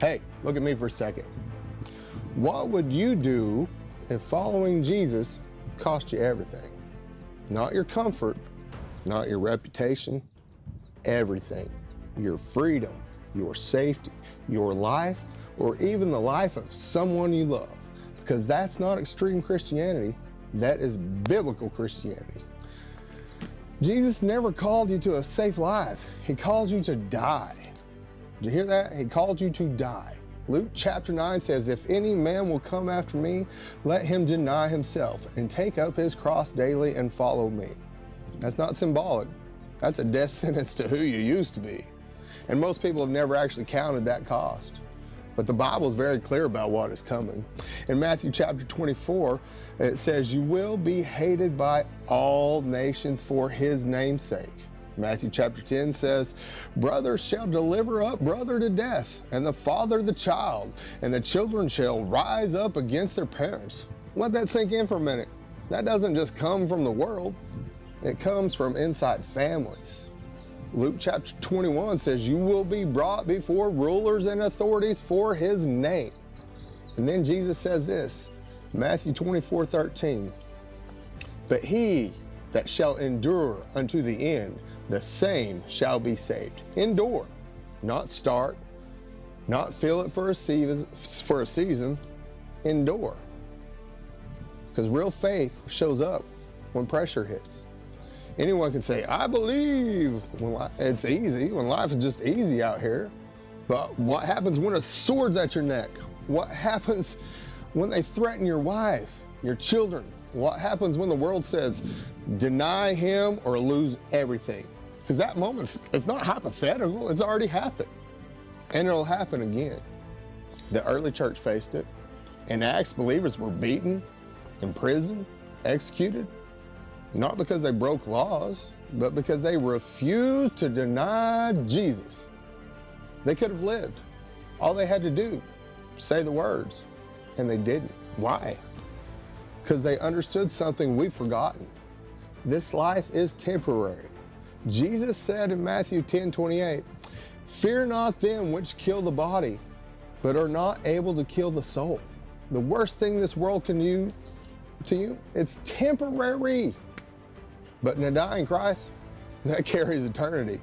Hey, look at me for a second. What would you do if following Jesus cost you everything? Not your comfort, not your reputation, everything. Your freedom, your safety, your life, or even the life of someone you love. Because that's not extreme Christianity, that is biblical Christianity. Jesus never called you to a safe life. He called you to die. Did you hear that? He called you to die. Luke chapter 9 says, if any man will come after me, let him deny himself and take up his cross daily and follow me. That's not symbolic. That's a death sentence to who you used to be. And most people have never actually counted that cost. But the Bible is very clear about what is coming. In Matthew chapter 24, it says, you will be hated by all nations for his name's sake. Matthew chapter 10 says, brother shall deliver up brother to death, and the father the child, and the children shall rise up against their parents. Let that sink in for a minute. That doesn't just come from the world. It comes from inside families. Luke chapter 21 says, you will be brought before rulers and authorities for his name. And then Jesus says this, Matthew 24:13, but he that shall endure unto the end, the same shall be saved. Endure, not start, not feel it for a season, endure. Because real faith shows up when pressure hits. Anyone can say, I believe, when it's easy, when life is just easy out here. But what happens when a sword's at your neck? What happens when they threaten your wife, your children? What happens when the world says, deny him or lose everything? Because that moment, it's not hypothetical, it's already happened. And it'll happen again. The early church faced it. In Acts, believers were beaten, imprisoned, executed. Not because they broke laws, but because they refused to deny Jesus. They could have lived. All they had to do, say the words, and they didn't. Why? Because they understood something we've forgotten. This life is temporary. Jesus said in Matthew 10:28, fear not them which kill the body, but are not able to kill the soul. The worst thing this world can do to you, it's temporary. But in denying Christ, that carries eternity.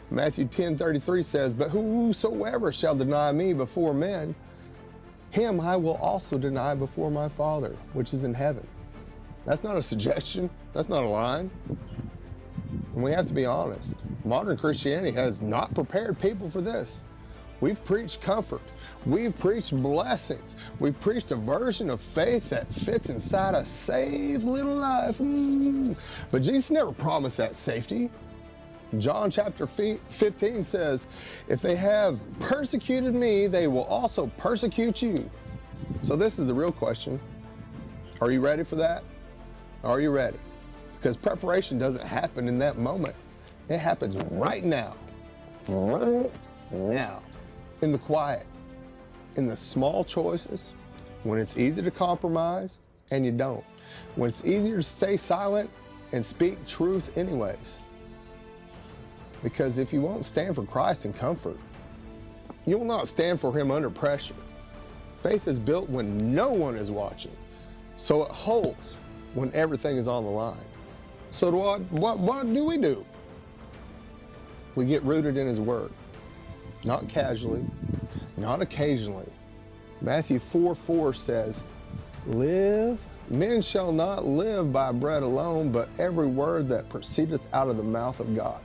Matthew 10:33 says, but whosoever shall deny me before men, him I will also deny before my Father, which is in heaven. That's not a suggestion. That's not a line. And we have to be honest. Modern Christianity has not prepared people for this. We've preached comfort. We've preached blessings. We've preached a version of faith that fits inside a saved little life. But Jesus never promised that safety. John chapter 15 says, if they have persecuted me, they will also persecute you. So this is the real question. Are you ready for that? Are you ready? Because preparation doesn't happen in that moment. It happens right now. Right now. In the quiet. In the small choices. When it's easy to compromise and you don't. When it's easier to stay silent and speak truth anyways. Because if you won't stand for Christ in comfort, you will not stand for him under pressure. Faith is built when no one is watching. So it holds when everything is on the line. So what do we do? We get rooted in his word. Not casually, not occasionally. Matthew 4:4 says, men shall not live by bread alone, but every word that proceedeth out of the mouth of God.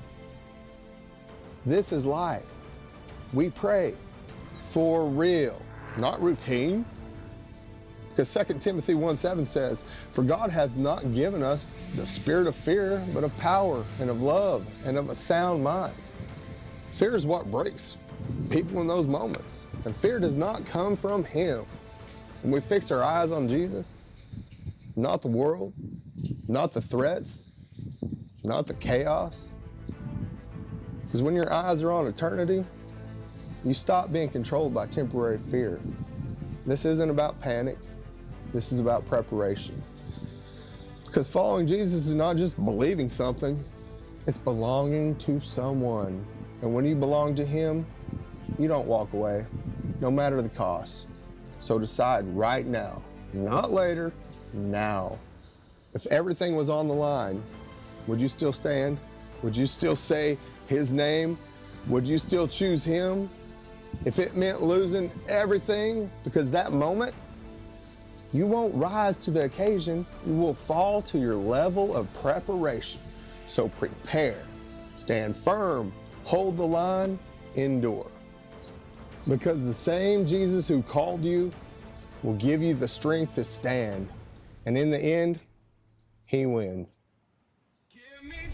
This is life. We pray for real, not routine. Because 2 Timothy 1:7 says, for God hath not given us the spirit of fear, but of power and of love and of a sound mind. Fear is what breaks people in those moments. And fear does not come from him. When we fix our eyes on Jesus, not the world, not the threats, not the chaos. Because when your eyes are on eternity, you stop being controlled by temporary fear. This isn't about panic. This is about preparation. Because following Jesus is not just believing something, it's belonging to someone. And when you belong to him, you don't walk away. no matter the cost. So decide right now, not later, now. If everything was on the line, would you still stand? Would you still say his name? Would you still choose him? If it meant losing everything, because that moment, you won't rise to the occasion, you will fall to your level of preparation. So prepare, stand firm, hold the line, endure. Because the same Jesus who called you will give you the strength to stand. And in the end, he wins. Give me